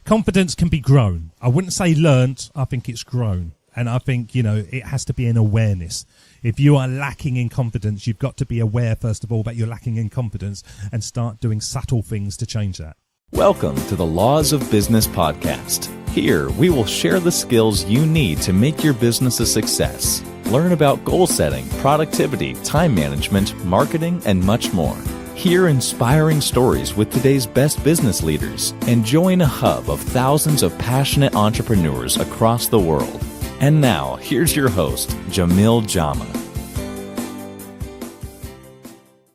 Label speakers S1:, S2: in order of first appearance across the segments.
S1: confidence can be grown. I wouldn't say learnt. I think it's grown. And I think, it has to be an awareness. If you are lacking in confidence, you've got to be aware, first of all, that you're lacking in confidence and start doing subtle things to change that.
S2: Welcome to the Laws of Business podcast. Here, we will share the skills you need to make your business a success. Learn about goal setting, productivity, time management, marketing, and much more. Hear inspiring stories with today's best business leaders and join a hub of thousands of passionate entrepreneurs across the world. And now, here's your host, Jamil Jama.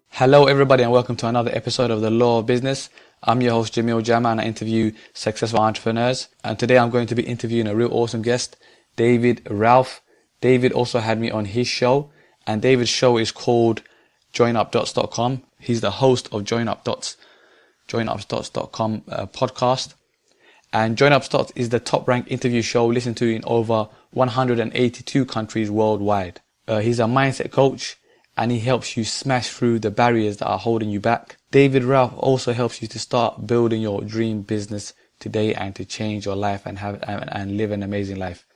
S3: Hello, everybody, and welcome to another episode of The Law of Business. I'm your host, Jamil Jama, and I interview successful entrepreneurs. And today I'm going to be interviewing a real awesome guest, David Ralph. David also had me on his show, and David's show is called joinupdots.com. He's the host of joinupdots.com podcast. And Join Up Dots is the top-ranked interview show listened to in over 182 countries worldwide. He's a mindset coach, and he helps you smash through the barriers that are holding you back. David Ralph also helps you to start building your dream business today and to change your life and live an amazing life.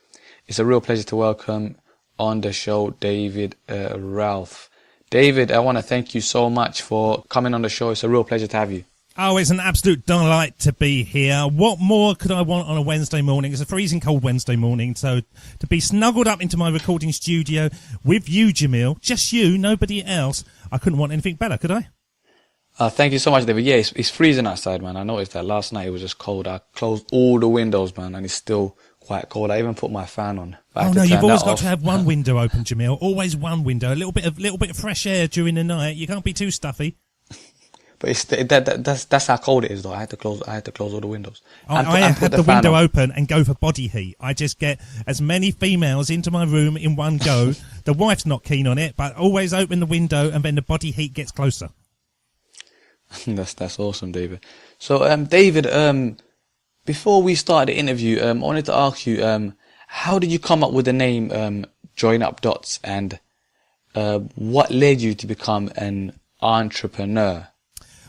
S3: It's a real pleasure to welcome on the show David Ralph. David, I want to thank you so much for coming on the show. It's a real pleasure to have you.
S1: Oh, it's an absolute delight to be here. What more could I want on a Wednesday morning? It's a freezing cold Wednesday morning, so to be snuggled up into my recording studio with you, Jamil, just you, nobody else, I couldn't want anything better, could I?
S3: Thank you so much, David. Yeah, it's freezing outside, man. I noticed that last night it was just cold. I closed all the windows, man, and it's still quite cold. I even put my fan on.
S1: Oh no, you've always got to have one window open, Jamil. Always one window. A little bit of fresh air during the night. You can't be too stuffy.
S3: But that's how cold it is, though. I had to close all the windows.
S1: I had the window open and go for body heat. I just get as many females into my room in one go. The wife's not keen on it, but always open the window and then the body heat gets closer.
S3: That's awesome, David. So, David, before we start the interview, I wanted to ask you, how did you come up with the name Join Up Dots, and what led you to become an entrepreneur?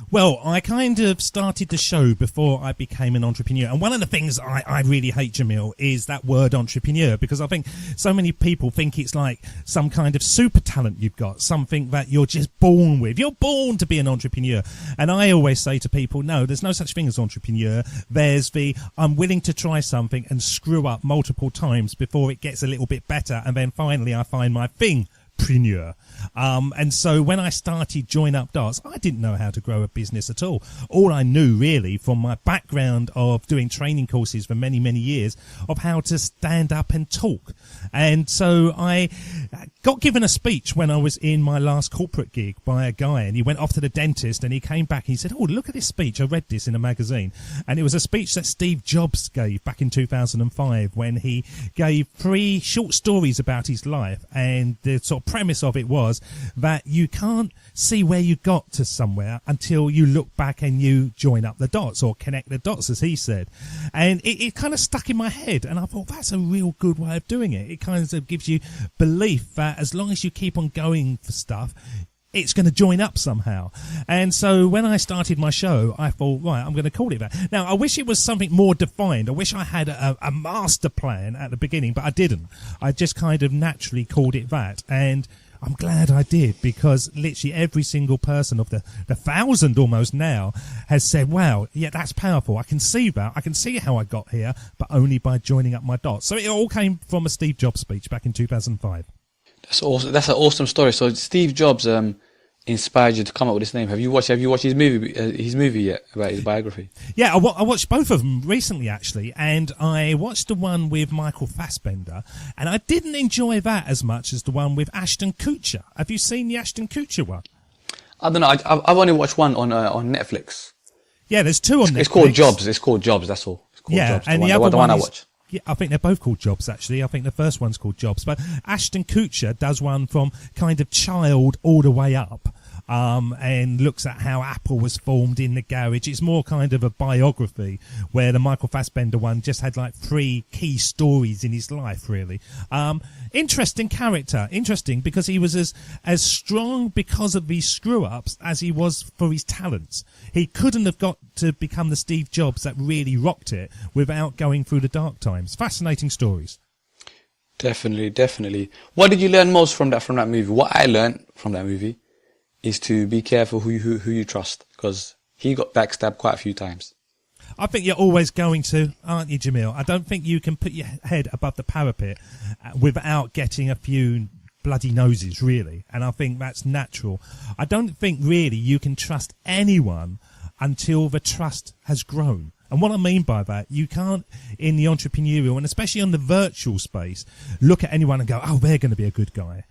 S1: Well, I kind of started the show before I became an entrepreneur. And one of the things I really hate, Jamil, is that word entrepreneur, because I think so many people think it's like some kind of super talent you've got, something that you're just born with. You're born to be an entrepreneur. And I always say to people, no, there's no such thing as entrepreneur. There's I'm willing to try something and screw up multiple times before it gets a little bit better. And then finally I find my thing. And so when I started Join Up Dots, I didn't know how to grow a business at all. All I knew really from my background of doing training courses for many, many years of how to stand up and talk. And so I got given a speech when I was in my last corporate gig by a guy, and he went off to the dentist and he came back and he said, oh, look at this speech. I read this in a magazine. And it was a speech that Steve Jobs gave back in 2005 when he gave 3 short stories about his life, and the sort of premise of it was that you can't see where you got to somewhere until you look back and you join up the dots, or connect the dots, as he said. And it kind of stuck in my head, and I thought that's a real good way of doing it. It kind of gives you belief that as long as you keep on going for stuff, it's going to join up somehow. And so when I started my show, I thought, right, I'm going to call it that. Now, I wish it was something more defined. I wish I had a master plan at the beginning, but I didn't. I just kind of naturally called it that. And I'm glad I did, because literally every single person of the 1,000 almost now has said, wow, yeah, that's powerful. I can see that. I can see how I got here, but only by joining up my dots. So it all came from a Steve Jobs speech back in 2005. That's
S3: awesome. That's an awesome story. So Steve Jobs inspired you to come up with this name. Have you watched his movie yet about his biography?
S1: Yeah, I watched both of them recently, actually, and I watched the one with Michael Fassbender, and I didn't enjoy that as much as the one with Ashton Kutcher. Have you seen the Ashton Kutcher one?
S3: I don't know. I've only watched one on Netflix.
S1: Yeah, there's 2 on Netflix.
S3: It's called Jobs. It's called Jobs. That's all. It's called Jobs.
S1: And the one I watched. Yeah, I think they're both called Jobs, actually. I think the first one's called Jobs. But Ashton Kutcher does one from kind of child all the way up. and looks at how Apple was formed in the garage. It's more kind of a biography, where the Michael Fassbender one just had like 3 key stories in his life, really. Interesting character. Interesting because he was as strong because of his screw-ups as he was for his talents. He couldn't have got to become the Steve Jobs that really rocked it without going through the dark times. Fascinating stories.
S3: Definitely. What did you learn most from that movie? What I learned from that movie is to be careful who you trust, because he got backstabbed quite a few times.
S1: I think you're always going to, aren't you, Jamil? I don't think you can put your head above the parapet without getting a few bloody noses, really. And I think that's natural. I don't think really you can trust anyone until the trust has grown. And what I mean by that, you can't, in the entrepreneurial and especially on the virtual space, look at anyone and go, oh, they're going to be a good guy.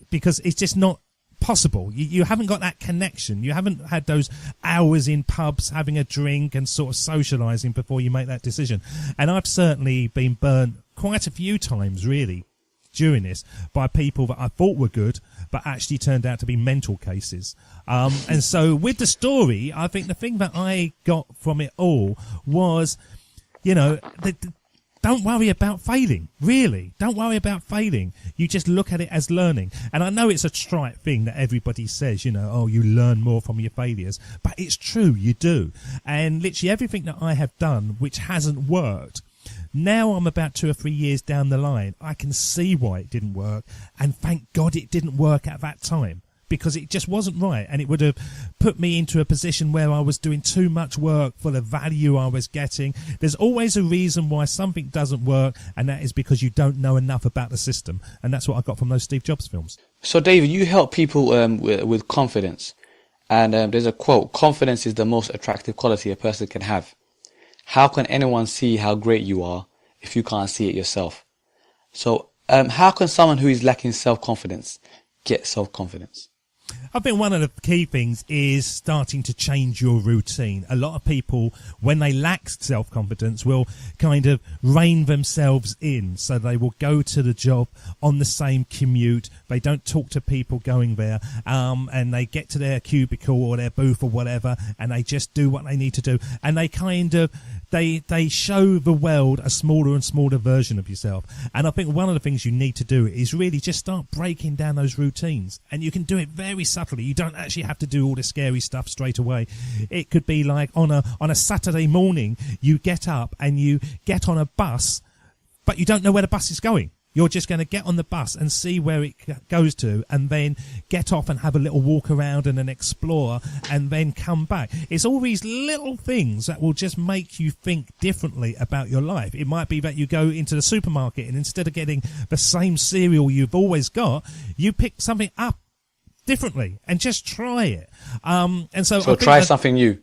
S1: Because it's just not possible. You haven't got that connection. You haven't had those hours in pubs having a drink and sort of socialising before you make that decision. And I've certainly been burnt quite a few times, really, during this, by people that I thought were good, but actually turned out to be mental cases. And so with the story, I think the thing that I got from it all was, you know, don't worry about failing, really. Don't worry about failing. You just look at it as learning. And I know it's a trite thing that everybody says, you know, oh, you learn more from your failures. But it's true, you do. And literally everything that I have done which hasn't worked, now I'm about 2 or 3 years down the line, I can see why it didn't work. And thank God it didn't work at that time, because it just wasn't right, and it would have put me into a position where I was doing too much work for the value I was getting. There's always a reason why something doesn't work, and that is because you don't know enough about the system. And that's what I got from those Steve Jobs films.
S3: So, David, you help people with confidence. And there's a quote, confidence is the most attractive quality a person can have. How can anyone see how great you are if you can't see it yourself? So how can someone who is lacking self-confidence get self-confidence?
S1: I think one of the key things is starting to change your routine. A lot of people, when they lack self-confidence, will kind of rein themselves in. So they will go to the job on the same commute. They don't talk to people going there. And they get to their cubicle or their booth or whatever, and they just do what they need to do. And they kind of, they show the world a smaller and smaller version of yourself. And I think one of the things you need to do is really just start breaking down those routines. And you can do it very subtly. You don't actually have to do all the scary stuff straight away. It could be like on a Saturday morning, you get up and you get on a bus, but you don't know where the bus is going. You're just going to get on the bus and see where it goes to, and then get off and have a little walk around and then explore, and then come back. It's all these little things that will just make you think differently about your life. It might be that you go into the supermarket and instead of getting the same cereal you've always got, you pick something up differently and just try it. And so
S3: try something new.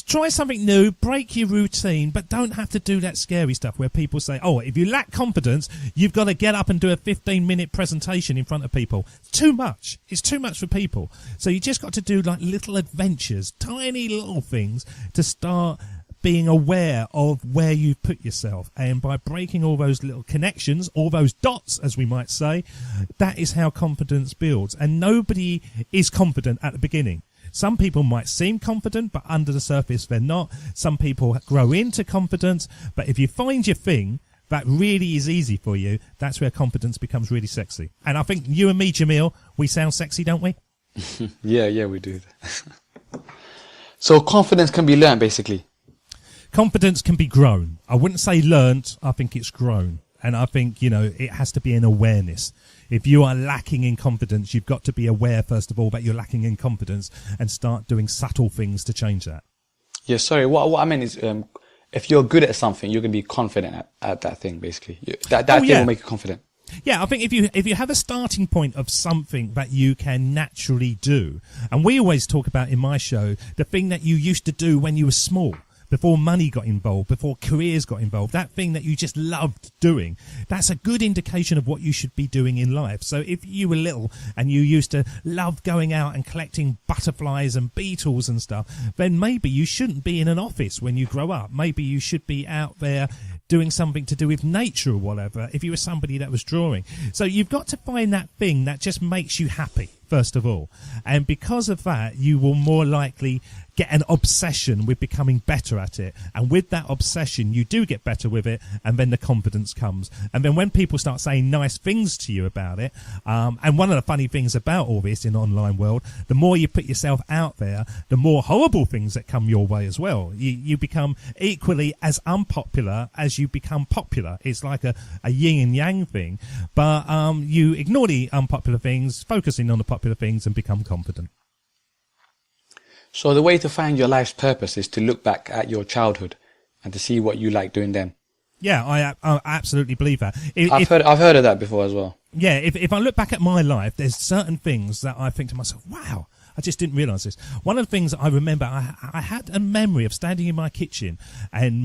S1: Try something new, break your routine, but don't have to do that scary stuff where people say, oh, if you lack confidence, you've got to get up and do a 15-minute presentation in front of people. It's too much. It's too much for people. So you just got to do like little adventures, tiny little things to start being aware of where you put yourself. And by breaking all those little connections, all those dots, as we might say, that is how confidence builds. And nobody is confident at the beginning. Some people might seem confident, but under the surface they're not. Some people grow into confidence, but if you find your thing that really is easy for you, that's where confidence becomes really sexy. And I think you and me, Jamil, we sound sexy, don't we?
S3: Yeah, we do. So confidence can be learned, basically.
S1: Confidence can be grown. I wouldn't say learnt, I think it's grown. And I think, it has to be an awareness. If you are lacking in confidence, you've got to be aware, first of all, that you're lacking in confidence and start doing subtle things to change that.
S3: Yeah, sorry. What I meant is, if you're good at something, you're going to be confident at that thing, basically. That thing will make you confident.
S1: Yeah, I think if you have a starting point of something that you can naturally do, and we always talk about in my show, the thing that you used to do when you were small, before money got involved, before careers got involved, that thing that you just loved doing, that's a good indication of what you should be doing in life. So if you were little and you used to love going out and collecting butterflies and beetles and stuff, then maybe you shouldn't be in an office when you grow up. Maybe you should be out there doing something to do with nature or whatever, if you were somebody that was drawing. So you've got to find that thing that just makes you happy. first of all. And because of that, you will more likely get an obsession with becoming better at it. And with that obsession, you do get better with it, and then the confidence comes. And then when people start saying nice things to you about it, and one of the funny things about all this in the online world, the more you put yourself out there, the more horrible things that come your way as well. You become equally as unpopular as you become popular. It's like a yin and yang thing. But you ignore the unpopular things, focusing on the popular things, and become confident.
S3: So the way to find your life's purpose is to look back at your childhood and to see what you like doing then.
S1: Yeah, I absolutely believe that.
S3: I've heard of that before as well.
S1: Yeah, if I look back at my life, there's certain things that I think to myself, wow, I just didn't realise this. One of the things that I remember, I had a memory of standing in my kitchen and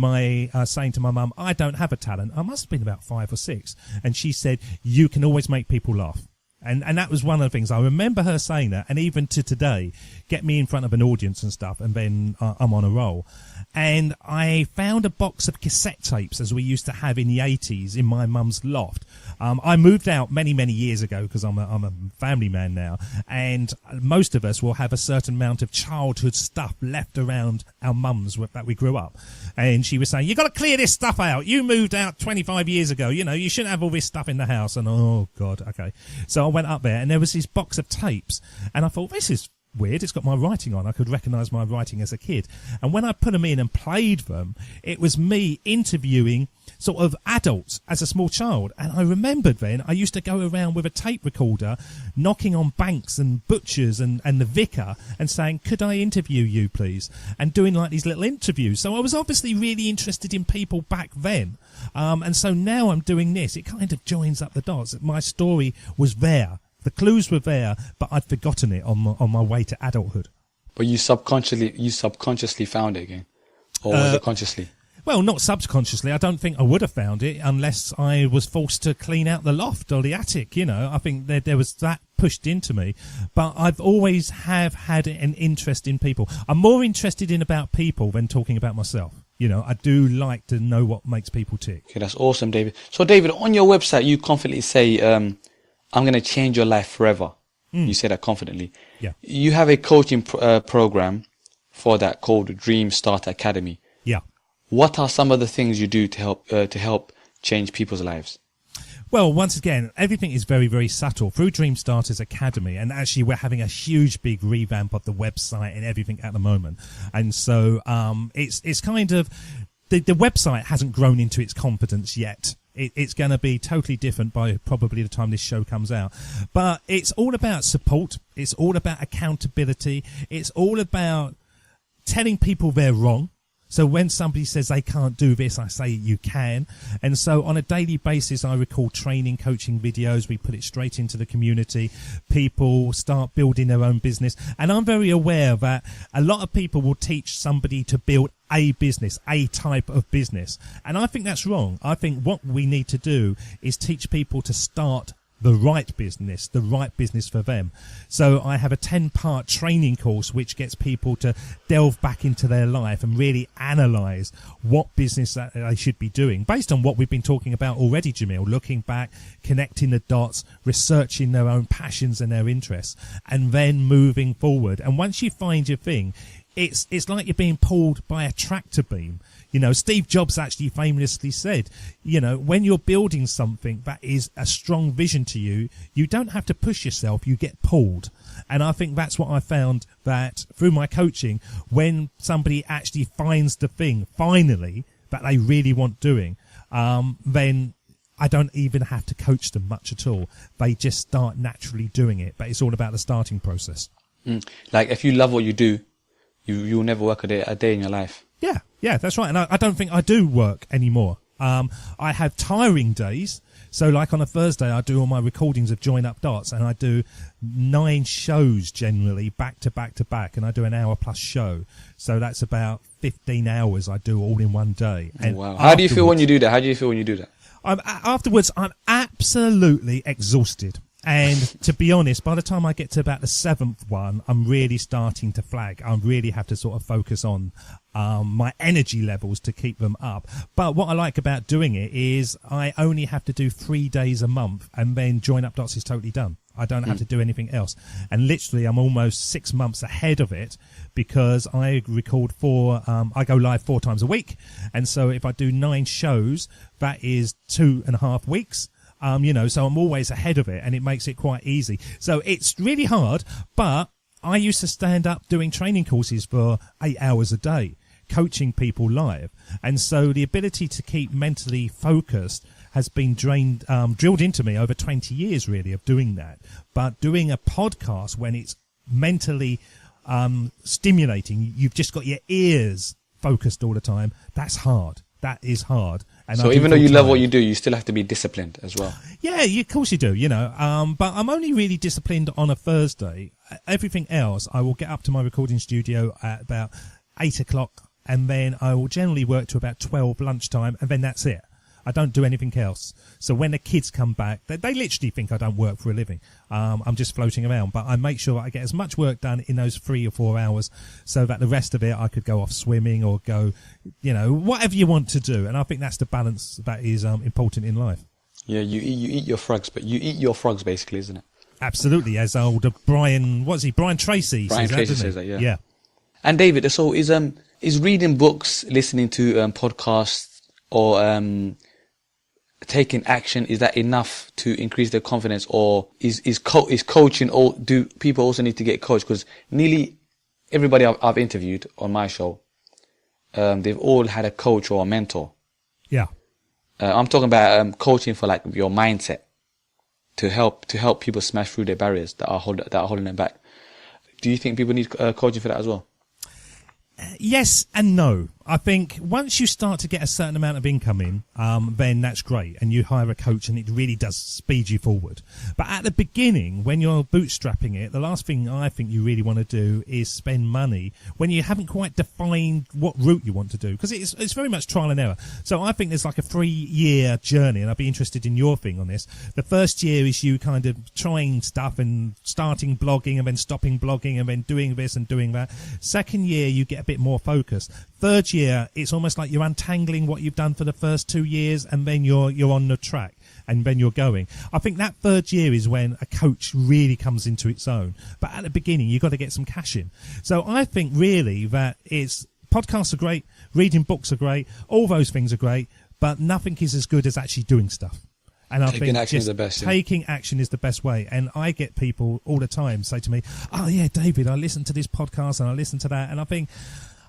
S1: saying to my mum, I don't have a talent. I must have been about 5 or 6. And she said, you can always make people laugh. And that was one of the things. I remember her saying that, and even to today, get me in front of an audience and stuff, and then I'm on a roll. And I found a box of cassette tapes, as we used to have in the 80s, in my mum's loft. I moved out many, many years ago because I'm a family man now, and most of us will have a certain amount of childhood stuff left around our mums that we grew up. And she was saying, you've got to clear this stuff out. You moved out 25 years ago. You know, you shouldn't have all this stuff in the house. And oh, God, okay. So I went up there, and there was this box of tapes, and I thought, this is weird. It's got my writing on. I could recognise my writing as a kid. And when I put them in and played them, it was me interviewing sort of adults as a small child. And I remembered then I used to go around with a tape recorder, knocking on banks and butchers and the vicar and saying, could I interview you, please? And doing like these little interviews. So I was obviously really interested in people back then. And so now I'm doing this. It kind of joins up the dots. My story was there. The clues were there, but I'd forgotten it on my way to adulthood.
S3: But you subconsciously found it again, or was it consciously?
S1: Well, not subconsciously. I don't think I would have found it unless I was forced to clean out the loft or the attic. You know, I think there was that pushed into me. But I've always have had an interest in people. I'm more interested in about people than talking about myself. You know, I do like to know what makes people tick.
S3: Okay, that's awesome, David. So, David, on your website, you confidently say, I'm going to change your life forever. You say that confidently.
S1: Yeah.
S3: You have a coaching program for that called Dream Start Academy.
S1: Yeah.
S3: What are some of the things you do to help change people's lives?
S1: Well, once again, everything is very, very subtle through Dream Starters Academy. And actually, we're having a huge, big revamp of the website and everything at the moment. And so it's kind of the website hasn't grown into its confidence yet. It's going to be totally different by probably the time this show comes out. But it's all about support. It's all about accountability. It's all about telling people they're wrong. So when somebody says they can't do this, I say you can. And so on a daily basis, I record training, coaching videos. We put it straight into the community. People start building their own business. And I'm very aware that a lot of people will teach somebody to build a business, a type of business. And I think that's wrong. I think what we need to do is teach people to start the right business for them. So I have a 10-part training course which gets people to delve back into their life and really analyse what business that they should be doing based on what we've been talking about already, Jamil, looking back, connecting the dots, researching their own passions and their interests, and then moving forward. And once you find your thing, it's like you're being pulled by a tractor beam. You know, Steve Jobs actually famously said, you know, when you're building something that is a strong vision to you, you don't have to push yourself, you get pulled. And I think that's what I found, that through my coaching, when somebody actually finds the thing, finally, that they really want doing, then I don't even have to coach them much at all. They just start naturally doing it. But it's all about the starting process.
S3: Like, if you love what you do, you'll never work a day in your life.
S1: Yeah, that's right. And I don't think I do work anymore. I have tiring days. So like on a Thursday, I do all my recordings of Join Up Dots, and I do 9 shows generally back to back to back, and I do an hour plus show. So that's about 15 hours I do all in one day. And
S3: wow. How do you feel when you do that?
S1: Afterwards, I'm absolutely exhausted. And to be honest, by the time I get to about the 7th one, I'm really starting to flag. I really have to sort of focus on my energy levels to keep them up. But what I like about doing it is I only have to do 3 days a month, and then Join Up Dots is totally done. I don't have to do anything else. And literally, I'm almost 6 months ahead of it because I record I go live 4 times a week. And so if I do 9 shows, that is 2.5 weeks. So I'm always ahead of it, and it makes it quite easy. So it's really hard, but I used to stand up doing training courses for 8 hours a day, coaching people live. And so the ability to keep mentally focused has been drilled into me over 20 years, really, of doing that. But doing a podcast when it's mentally stimulating, you've just got your ears focused all the time, that's hard. That is hard. And
S3: so even though you love what you do, you still have to be disciplined as well.
S1: Yeah, of course you do, but I'm only really disciplined on a Thursday. Everything else, I will get up to my recording studio at about 8 o'clock, and then I will generally work to about 12 lunchtime, and then that's it. I don't do anything else. So when the kids come back, they literally think I don't work for a living. I'm just floating around, but I make sure I get as much work done in those 3 or 4 hours so that the rest of it I could go off swimming or go, whatever you want to do. And I think that's the balance that is important in life.
S3: Yeah, you eat your frogs, but you eat your frogs basically, isn't it?
S1: Absolutely, as old Brian Tracy says that,
S3: yeah.
S1: Yeah.
S3: And David, so is reading books, listening to podcasts, or taking action, is that enough to increase their confidence, or is coaching, or do people also need to get coached? Because nearly everybody I've interviewed on my show, they've all had a coach or a mentor.
S1: Yeah.
S3: I'm talking about coaching for like your mindset to help people smash through their barriers that are holding them back. Do you think people need coaching for that as well?
S1: Yes and no. I think once you start to get a certain amount of income in, then that's great, and you hire a coach, and it really does speed you forward. But at the beginning, when you're bootstrapping it, the last thing I think you really want to do is spend money when you haven't quite defined what route you want to do, because it's very much trial and error. So I think there's like a 3-year journey, and I'd be interested in your thing on this. The first year is you kind of trying stuff and starting blogging and then stopping blogging and then doing this and doing that. Second year, you get a bit more focused. Third year, it's almost like you're untangling what you've done for the first 2 years, and then you're on the track, and then you're going. I think that third year is when a coach really comes into its own. But at the beginning, you've got to get some cash in. So I think really that podcasts are great, reading books are great, all those things are great, but nothing is as good as actually doing stuff. And I think action is the best. Taking action is the best way. And I get people all the time say to me, "Oh yeah, David, I listen to this podcast and I listen to that," and I think,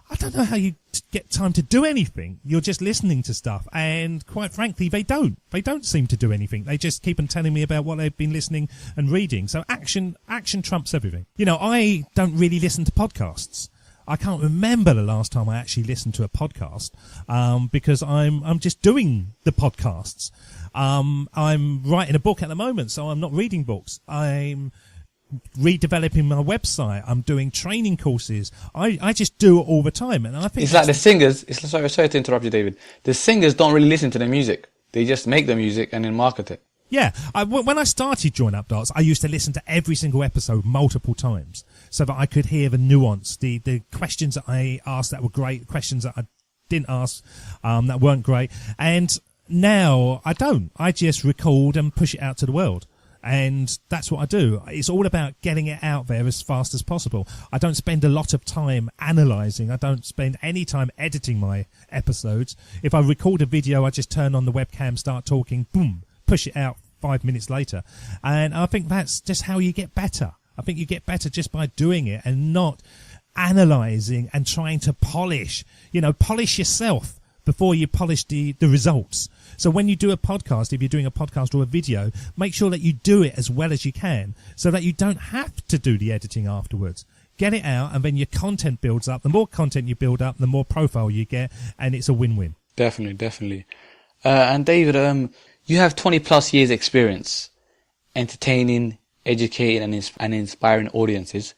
S1: I don't know how you get time to do anything. You're just listening to stuff. And quite frankly, they don't. They don't seem to do anything. They just keep on telling me about what they've been listening and reading. So action trumps everything. I don't really listen to podcasts. I can't remember the last time I actually listened to a podcast, because I'm just doing the podcasts. I'm writing a book at the moment, so I'm not reading books. I'm redeveloping my website. I'm doing training courses. I just do it all the time, and I think
S3: it's like the singers. Sorry to interrupt you, David. The singers don't really listen to the music. They just make the music and then market it.
S1: Yeah, when I started Join Up Dots, I used to listen to every single episode multiple times so that I could hear the nuance, the questions that I asked that were great, questions that I didn't ask that weren't great. And now I don't. I just record and push it out to the world. And that's what I do. It's all about getting it out there as fast as possible. I don't spend a lot of time analysing. I don't spend any time editing my episodes. If I record a video, I just turn on the webcam, start talking, boom, push it out 5 minutes later. And I think that's just how you get better. I think you get better just by doing it and not analysing and trying to polish yourself before you polish the results. So when you do a podcast, if you're doing a podcast or a video, make sure that you do it as well as you can so that you don't have to do the editing afterwards. Get it out, and then your content builds up. The more content you build up, the more profile you get, and it's a win-win.
S3: Definitely. And David, you have 20 plus years experience entertaining, educating and inspiring audiences.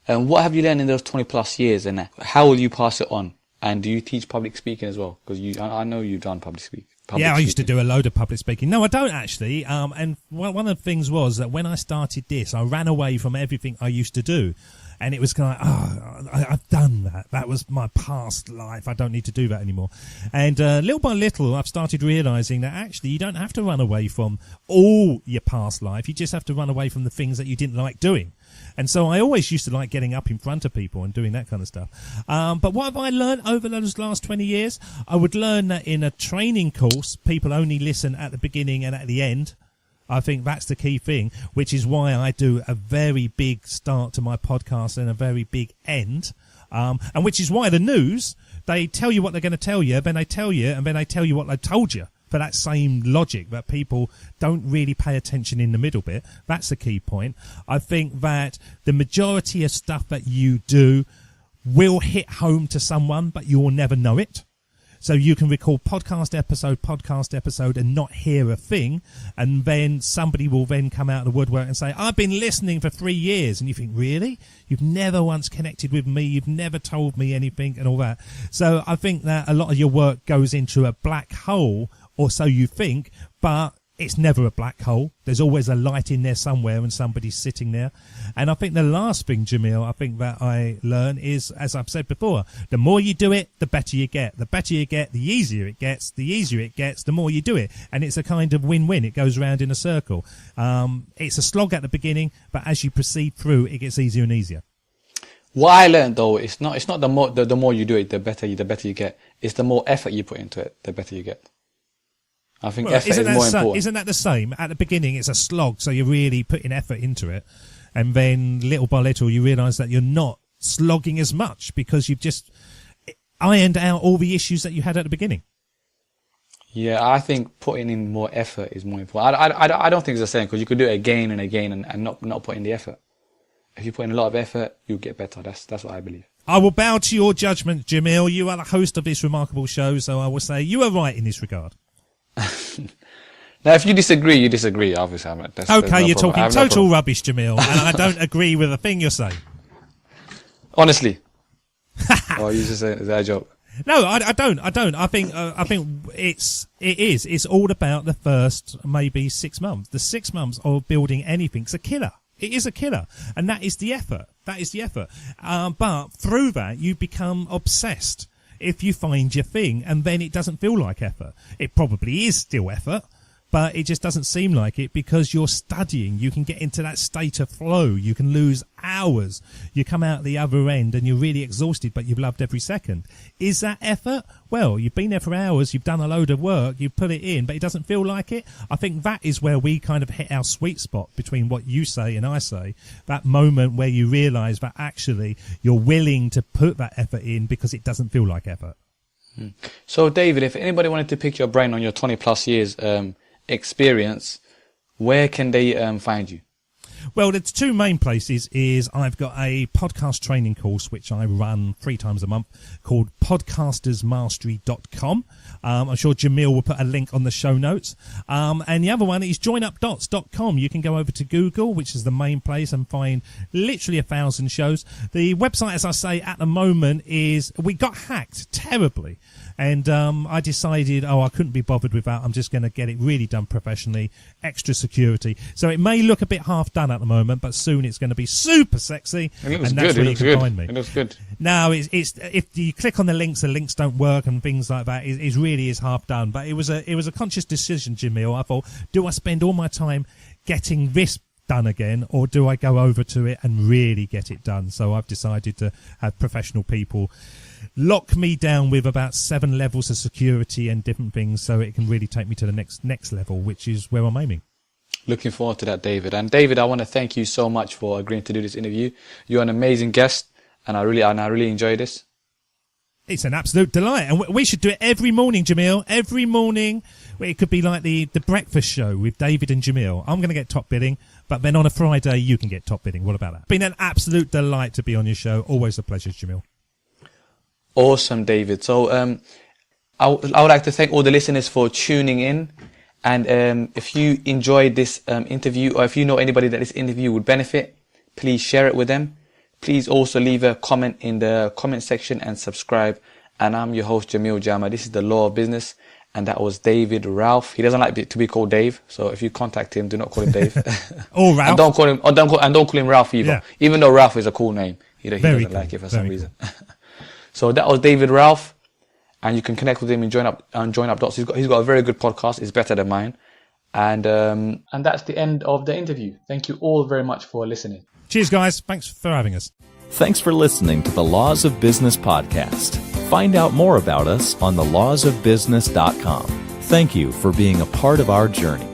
S3: What have you learned in those 20 plus years, and how will you pass it on? And do you teach public speaking as well? Because I know you've done public speaking. public
S1: Yeah, I used to
S3: speaking?
S1: do a load of public speaking. No, I don't actually. And one of the things was that when I started this, I ran away from everything I used to do. And it was kind of like, I've done that. That was my past life. I don't need to do that anymore. And little by little, I've started realising that actually you don't have to run away from all your past life. You just have to run away from the things that you didn't like doing. And so I always used to like getting up in front of people and doing that kind of stuff. But what have I learned over those last 20 years? I would learn that in a training course, people only listen at the beginning and at the end. I think that's the key thing, which is why I do a very big start to my podcast and a very big end. And which is why the news, they tell you what they're going to tell you, then they tell you, and then they tell you what they told you. For that same logic that people don't really pay attention in the middle bit. That's the key point. I think that the majority of stuff that you do will hit home to someone, but you will never know it. So you can record podcast episode and not hear a thing. And then somebody will then come out of the woodwork and say, I've been listening for 3 years. And you think, really? You've never once connected with me. You've never told me anything and all that. So I think that a lot of your work goes into a black hole, or so you think, but it's never a black hole. There's always a light in there somewhere and somebody's sitting there. And I think the last thing, Jamil, I think that I learn is, as I've said before, the more you do it, the better you get. The better you get, the easier it gets. The easier it gets, the more you do it. And it's a kind of win-win. It goes round in a circle. It's a slog at the beginning, but as you proceed through, it gets easier and easier.
S3: What I learned though, it's not the more you do it, the better you get. It's the more effort you put into it, the better you get. I think effort is more important.
S1: Isn't that the same? At the beginning, it's a slog, so you're really putting effort into it. And then little by little, you realise that you're not slogging as much because you've just ironed out all the issues that you had at the beginning.
S3: Yeah, I think putting in more effort is more important. I don't think it's the same because you could do it again and again and not put in the effort. If you put in a lot of effort, you'll get better. That's what I believe.
S1: I will bow to your judgment, Jamil. You are the host of this remarkable show, so I will say you are right in this regard.
S3: Now, if you disagree, you disagree. Obviously,
S1: okay, you're talking total rubbish, Jamil, and I don't agree with a thing you're saying.
S3: Honestly, or you just say is that a joke?
S1: No, I don't. I think it's all about the first maybe 6 months. The 6 months of building anything's a killer. It is a killer, and that is the effort. But through that, you become obsessed. If you find your thing, and then it doesn't feel like effort. It probably is still effort, but it just doesn't seem like it because you're studying. You can get into that state of flow. You can lose hours. You come out the other end and you're really exhausted, but you've loved every second. Is that effort? Well, you've been there for hours. You've done a load of work. You've put it in, but it doesn't feel like it. I think that is where we kind of hit our sweet spot between what you say and I say. That moment where you realise that actually you're willing to put that effort in because it doesn't feel like effort.
S3: So, David, if anybody wanted to pick your brain on your 20 plus years experience, where can they find you?
S1: Well, the two main places is I've got a podcast training course which I run 3 times a month called podcastersmastery.com. I'm sure Jamil will put a link on the show notes. And the other one is joinupdots.com. You can go over to Google, which is the main place, and find literally 1,000 shows. The website, as I say, at the moment is, we got hacked terribly. And I decided, I couldn't be bothered with that. I'm just going to get it really done professionally, extra security. So it may look a bit half done at the moment, but soon it's going to be super sexy.
S3: It looks
S1: and that's
S3: good.
S1: where you can find me.
S3: It looks good.
S1: Now, it's if you click on the links don't work and things like that. It really is half done. But it was a conscious decision, Jamil. I thought, do I spend all my time getting this done again, or do I go over to it and really get it done? So I've decided to have professional people lock me down with about 7 levels of security and different things, so it can really take me to the next level, which is where I'm aiming.
S3: Looking forward to that, David. And David, I want to thank you so much for agreeing to do this interview. You're an amazing guest, and I really enjoy this.
S1: It's an absolute delight, and we should do it every morning, Jamil. Every morning, it could be like the breakfast show with David and Jamil. I'm going to get top billing, but then on a Friday, you can get top billing. What about that? Been an absolute delight to be on your show. Always a pleasure, Jamil.
S3: Awesome, David. So I would like to thank all the listeners for tuning in. And if you enjoyed this interview, or if you know anybody that this interview would benefit, please share it with them. Please also leave a comment in the comment section and subscribe. And I'm your host, Jamil Jama. This is The Law of Business. and that was David Ralph. He doesn't like to be called Dave, so if you contact him, do not call him Dave.
S1: Or Ralph.
S3: And don't call him Ralph either.
S1: Yeah.
S3: Even though Ralph is a cool name, he doesn't
S1: cool.
S3: like it for
S1: Very
S3: some reason. So that was David Ralph, and you can connect with him and join up Dots. He's got a very good podcast. It's better than mine, and that's the end of the interview. Thank you all very much for listening.
S1: Cheers, guys. Thanks for having us.
S2: Thanks for listening to the Laws of Business podcast. Find out more about us on thelawsofbusiness.com. Thank you for being a part of our journey.